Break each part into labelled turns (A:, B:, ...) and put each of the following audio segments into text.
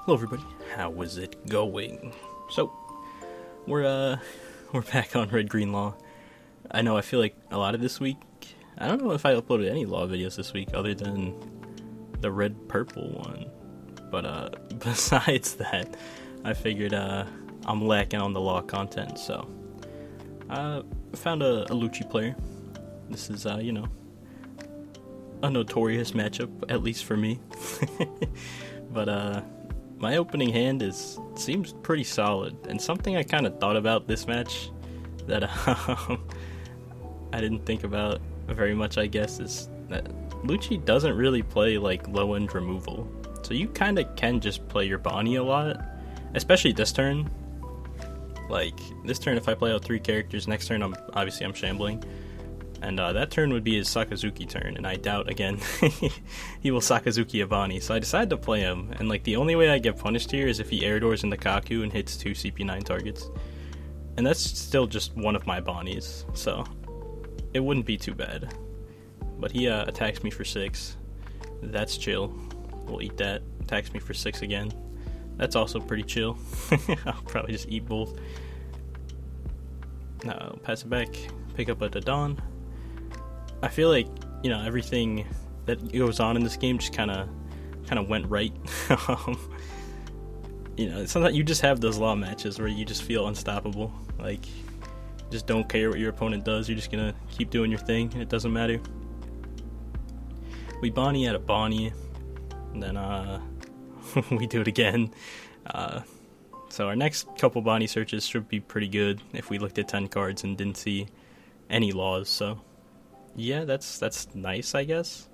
A: Hello everybody, how is it going? So, we're back on Red Green Law. I know I feel like a lot of this week, I don't know if I uploaded any law videos this week other than the red purple one. But besides that, I figured I'm lacking on the law content, so I found a Lucci player. This is a notorious matchup, at least for me. But my opening hand seems pretty solid, and something I kind of thought about this match that I didn't think about very much, I guess, is that Lucci doesn't really play like low end removal, so you kind of can just play your Bonnie a lot, especially this turn. Like this turn, if I play out 3 characters, next turn I'm shambling. And that turn would be his Sakazuki turn, and I doubt, again, he will Sakazuki a Bonnie. So I decided to play him, and like the only way I get punished here is if he air doors into Kaku and hits 2 CP9 targets. And that's still just one of my Bonnies, so it wouldn't be too bad. But he attacks me for 6. That's chill. We'll eat that. Attacks me for 6 again. That's also pretty chill. I'll probably just eat both. I'll pass it back. Pick up a Dawn. I feel like, everything that goes on in this game just kind of went right. Sometimes you just have those law matches where you just feel unstoppable. Like, just don't care what your opponent does. You're just gonna keep doing your thing, and it doesn't matter. We Bonnie at a Bonnie, and then we do it again. So our next couple Bonnie searches should be pretty good if we looked at 10 cards and didn't see any laws. So yeah, that's nice, I guess.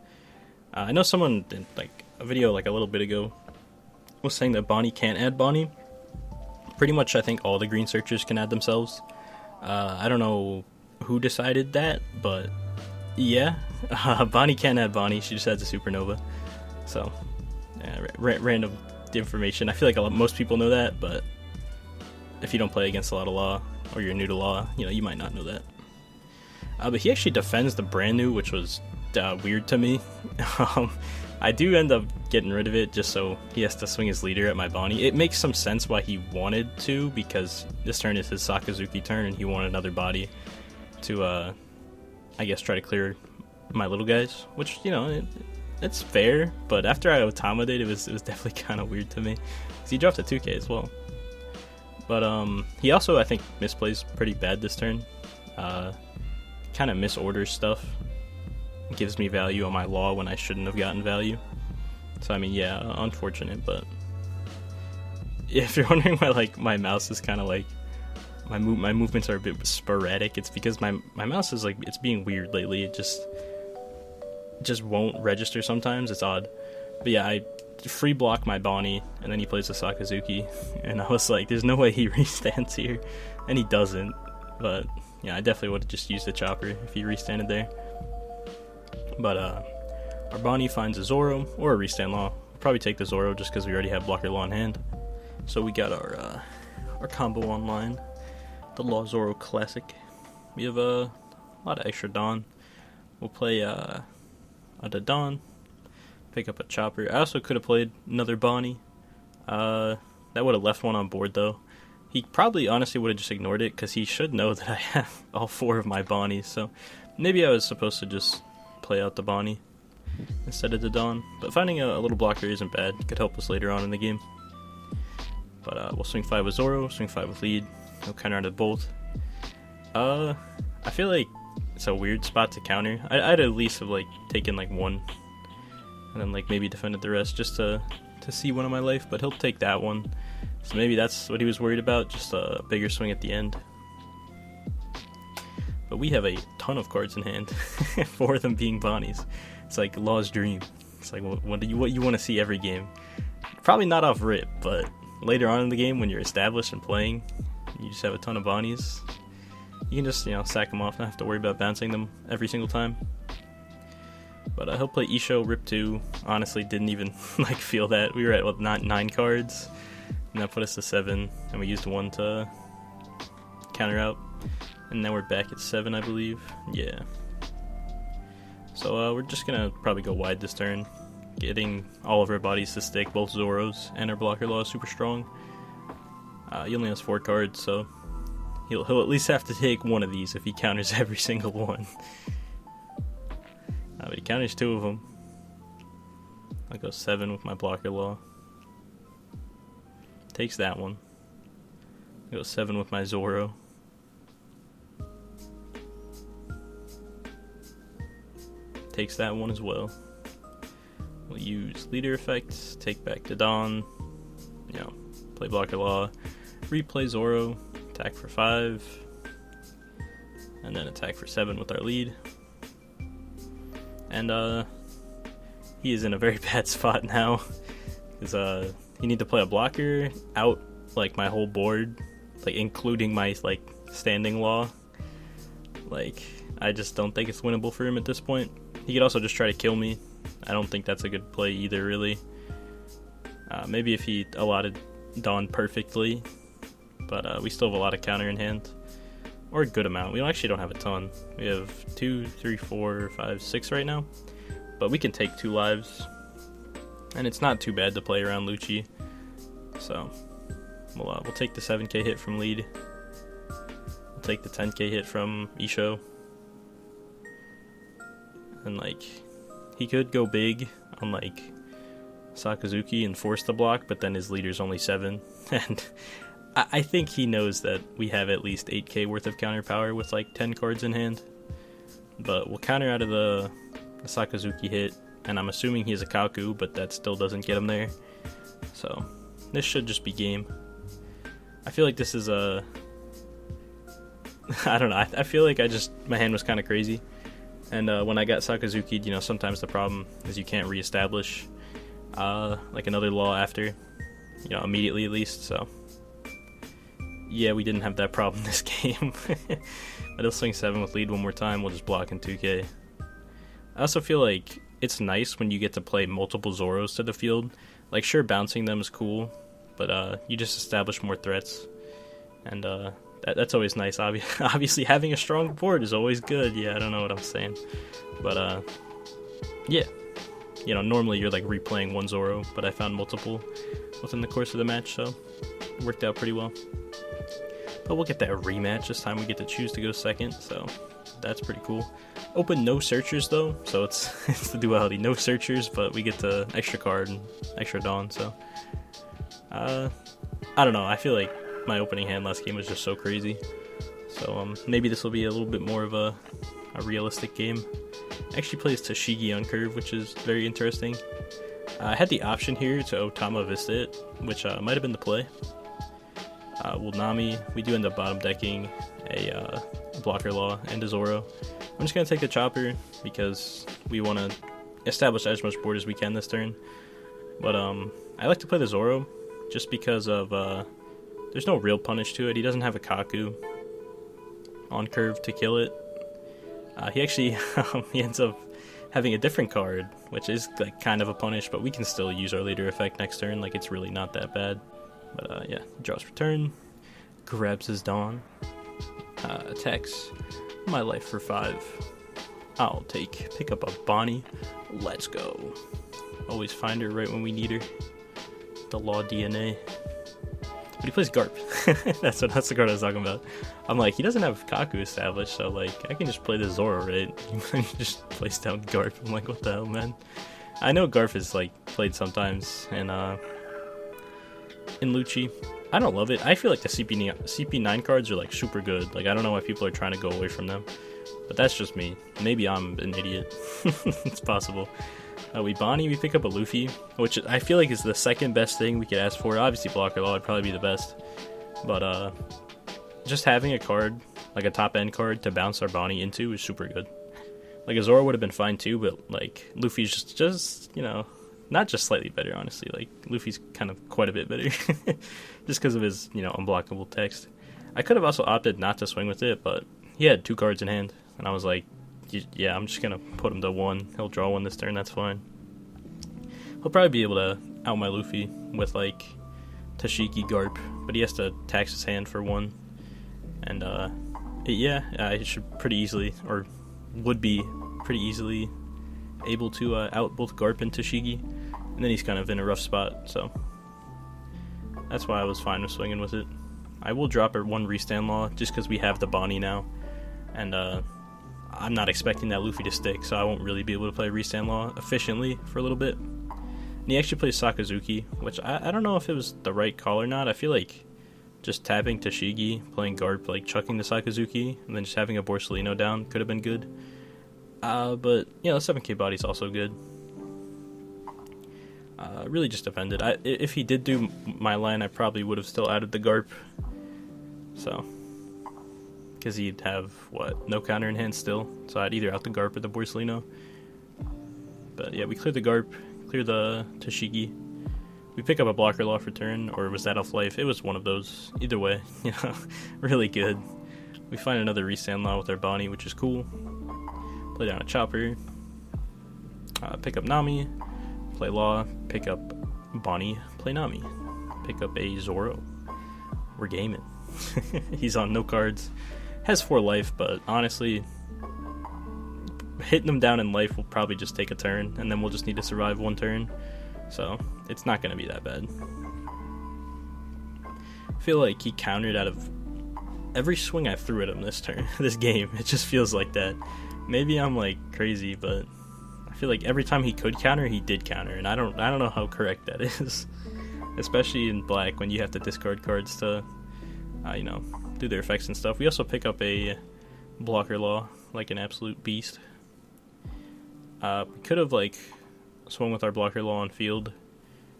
A: I know someone did like a video like a little bit ago was saying that Bonnie can't add Bonnie. Pretty much I think all the green searchers can add themselves. I don't know who decided that, but yeah, Bonnie can't add Bonnie. She just adds a supernova. So random information. I feel like most people know that, but if you don't play against a lot of law or you're new to law, you might not know that. But he actually defends the brand new, which was weird to me. I do end up getting rid of it just so he has to swing his leader at my Bonnie. It makes some sense why he wanted to, because this turn is his Sakazuki turn and he wanted another body to, I guess, try to clear my little guys, which, it's fair, but after I Automated, it was definitely kind of weird to me. Because he dropped a 2k as well. But he also, I think, misplays pretty bad this turn. Kind of misorders stuff. Gives me value on my law when I shouldn't have gotten value. So I mean, yeah, unfortunate, but if you're wondering why like my mouse is kind of like my movements are a bit sporadic, it's because my mouse is like, it's being weird lately. It just won't register sometimes. It's odd. But yeah, I free block my Bonnie, and then he plays the Sakazuki, and I was like, there's no way he restands here, and he doesn't. But yeah, I definitely would have just used the chopper if he restanded there. But our Bonnie finds a Zoro or a restand law. We'll probably take the Zoro just because we already have blocker law in hand. So we got our combo online, the Law Zoro Classic. We have a lot of extra Dawn. We'll play a Dawn, pick up a chopper. I also could have played another Bonnie. That would have left one on board though. He probably honestly would have just ignored it because he should know that I have all 4 of my Bonnies. So maybe I was supposed to just play out the Bonnie instead of the Dawn. But finding a little blocker isn't bad. It could help us later on in the game. But we'll swing 5 with Zoro, swing 5 with lead. He'll counter onto both. I feel like it's a weird spot to counter. I'd at least have like taken like 1 and then like maybe defended the rest just to see one of my life, but he'll take that one. So maybe that's what he was worried about, just a bigger swing at the end. But we have a ton of cards in hand, 4 of them being Bonnies. It's like Law's dream. It's like what you want to see every game. Probably not off rip, but later on in the game when you're established and playing, you just have a ton of Bonnies. You can just, sack them off, not have to worry about bouncing them every single time. But he'll play Isho, Rip 2. Honestly, didn't even like feel that. We were at 9 cards, and that put us to 7, and we used 1 to counter out. And now we're back at 7, I believe. Yeah. So we're just gonna probably go wide this turn. getting all of our bodies to stick, both Zoros and our blocker law is super strong. He only has 4 cards, so he'll at least have to take one of these if he counters every single one. But he counters 2 of them. I'll go 7 with my blocker law. Takes that one. I'll go 7 with my Zoro. Takes that one as well. We'll use leader effects, take back the Dawn, play blocker law, replay Zoro, attack for 5, and then attack for 7 with our lead. And he is in a very bad spot now, because you need to play a blocker out like my whole board, like including my standing law. Like, I just don't think it's winnable for him at this point. He could also just try to kill me. I don't think that's a good play either, really. Maybe if he allotted Dawn perfectly, but we still have a lot of counter in hand, or a good amount. We actually don't have a ton. We have 2, 3, 4, 5, 6 right now, but we can take 2 lives, and it's not too bad to play around Lucci. So we'll take the 7k hit from lead. We'll take the 10k hit from Isho. And he could go big on Sakazuki and force the block, but then his leader's only 7, and I think he knows that we have at least 8k worth of counter power with 10 cards in hand. But we'll counter out of the Sakazuki hit, and I'm assuming he has a Kaku, but that still doesn't get him there. So this should just be game. I feel like this is I don't know, I feel like my hand was kind of crazy. And when I got Sakazuki, sometimes the problem is you can't reestablish another law after, immediately at least. So yeah, we didn't have that problem this game. But he'll swing 7 with lead one more time. We'll just block in 2k. I also feel like it's nice when you get to play multiple Zoros to the field. Sure, bouncing them is cool, but you just establish more threats, and that's always nice. Obviously, having a strong board is always good. Yeah, I don't know what I'm saying. But, yeah. Normally you're, replaying one Zoro, but I found multiple within the course of the match, so it worked out pretty well. But we'll get that rematch. This time we get to choose to go second, so that's pretty cool. Open no searchers, though, so it's the duality. No searchers, but we get the extra card and extra Dawn, so... I don't know, I feel like my opening hand last game was just so crazy. So maybe this will be a little bit more of a realistic game. Actually plays Tashigi on curve, which is very interesting. I had the option here to Otama Vista it, which might have been the play. We'll Nami. We do end up bottom decking a blocker law and a Zoro. I'm just going to take the chopper because we want to establish as much board as we can this turn. But I like to play the Zoro just because of... there's no real punish to it. He doesn't have a Kaku on curve to kill it. He actually he ends up having a different card, which is kind of a punish, but we can still use our leader effect next turn. It's really not that bad. But yeah, draws return, grabs his Dawn, attacks my life for 5. I'll pick up a Bonnie. Let's go. Always find her right when we need her. The Law DNA. But he plays Garp. that's the card I was talking about. I'm he doesn't have Kaku established, so I can just play the Zoro, right? He just plays down Garp. I'm what the hell, man? I know Garp is played sometimes in Lucci. I don't love it. I feel the CP9 cards are super good. I don't know why people are trying to go away from them, but that's just me. Maybe I'm an idiot. It's possible. We Bonnie, we pick up a Luffy, which I feel is the second best thing we could ask for. Obviously, Blocker Law would probably be the best, but just having a card, a top-end card to bounce our Bonnie into is super good. A Zoro would have been fine too, but Luffy's just not just slightly better, honestly. Luffy's kind of quite a bit better, just because of his unblockable text. I could have also opted not to swing with it, but he had 2 cards in hand, and I was yeah, I'm just gonna put him to 1. He'll draw 1 this turn, that's fine. He'll probably be able to out my Luffy with Tashiki Garp, but he has to tax his hand for 1. And it should pretty easily, or would be pretty easily able to out both Garp and Tashigi, and then he's kind of in a rough spot, so that's why I was fine with swinging with it. I will drop a 1 restand law just because we have the Bonnie now, and I'm not expecting that Luffy to stick, so I won't really be able to play restand law efficiently for a little bit. And he actually plays Sakazuki, which I don't know if it was the right call or not. I feel like just tapping Tashigi, playing Garp, like chucking the Sakazuki, and then just having a Borsalino down could have been good. But, you know, the 7k body's also good. Really just depended. If he did do my line, I probably would have still added the Garp. So, because he'd have, what, no counter in hand still. So I'd either out the Garp or the Borsalino. But yeah, we cleared the Garp, clear the Tashigi. We pick up a blocker law for turn, or was that off life? It was one of those. Either way, you know, really good. We find another restand law with our Bonnie, which is cool. Play down a Chopper. Pick up Nami. Play Law. Pick up Bonnie. Play Nami. Pick up a Zoro. We're gaming. He's on no cards. Has 4 life, but honestly, hitting him down in life will probably just take a turn, and then we'll just need to survive 1 turn. So, it's not going to be that bad. I feel like he countered out of every swing I threw at him this game. It just feels like that. Maybe I'm like crazy, but I feel like every time he could counter, he did counter, and I don't know how correct that is. Especially in black when you have to discard cards to, you know, do their effects and stuff. We also pick up a blocker law, like an absolute beast. We could have like swung with our blocker law on field,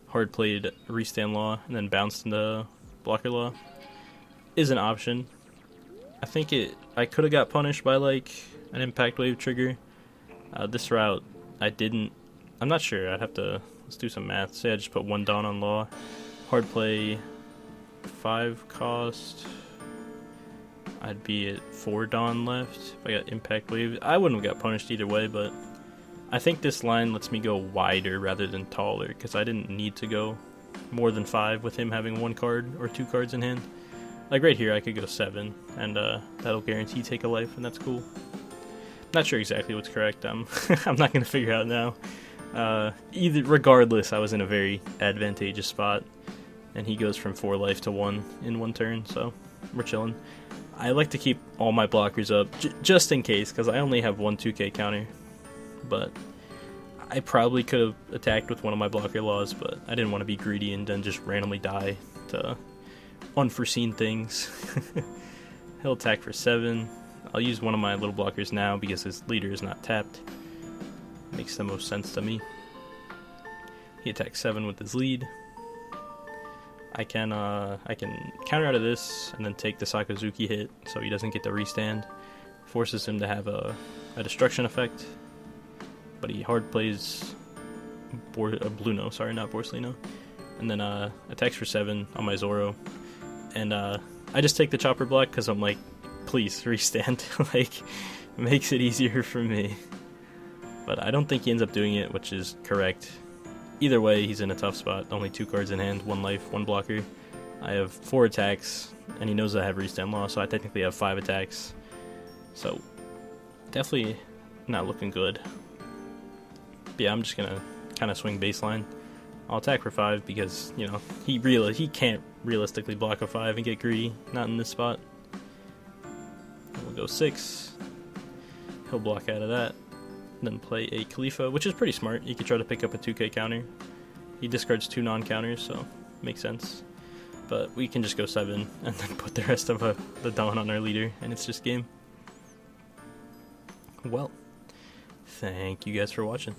A: hard played restand law, and then bounced into blocker law. Is an option. I think I could have got punished by like an impact wave trigger. This route I didn't. I'm not sure. I'd have to let's do some math. Say I just put 1 Dawn on law, hard play 5 cost. I'd be at 4 Dawn left if I got impact wave. I wouldn't have got punished either way, but I think this line lets me go wider rather than taller, because I didn't need to go more than 5 with him having 1 card or 2 cards in hand. Like right here, I could go 7, and that'll guarantee take a life, and that's cool. Not sure exactly what's correct. I'm not gonna figure out now. Regardless, I was in a very advantageous spot, and he goes from 4 life to 1 in 1 turn, so we're chilling. I like to keep all my blockers up just in case, because I only have 1 2k counter. But I probably could have attacked with one of my blocker laws, but I didn't want to be greedy and then just randomly die to unforeseen things. He'll attack for 7. I'll use one of my little blockers now because his leader is not tapped. Makes the most sense to me. He attacks 7 with his lead. I can counter out of this and then take the Sakazuki hit so he doesn't get the restand. Forces him to have a destruction effect. But he hard plays Bluno, sorry, not Borsalino. And then attacks for 7 on my Zoro. And I just take the Chopper block because I'm like, please, restand. Like, makes it easier for me. But I don't think he ends up doing it, which is correct. Either way, he's in a tough spot. Only 2 cards in hand, 1 life, 1 blocker. I have 4 attacks, and he knows I have restand law, so I technically have 5 attacks. So, definitely not looking good. But yeah, I'm just gonna kind of swing baseline. I'll attack for 5 because, you know, he can't realistically block a 5 and get greedy. Not in this spot. We'll go 6. He'll block out of that. Then play a Khalifa, which is pretty smart. You could try to pick up a 2k counter. He discards 2 non-counters, so makes sense. But we can just go 7 and then put the rest of the Dawn on our leader, and it's just game. Well, thank you guys for watching.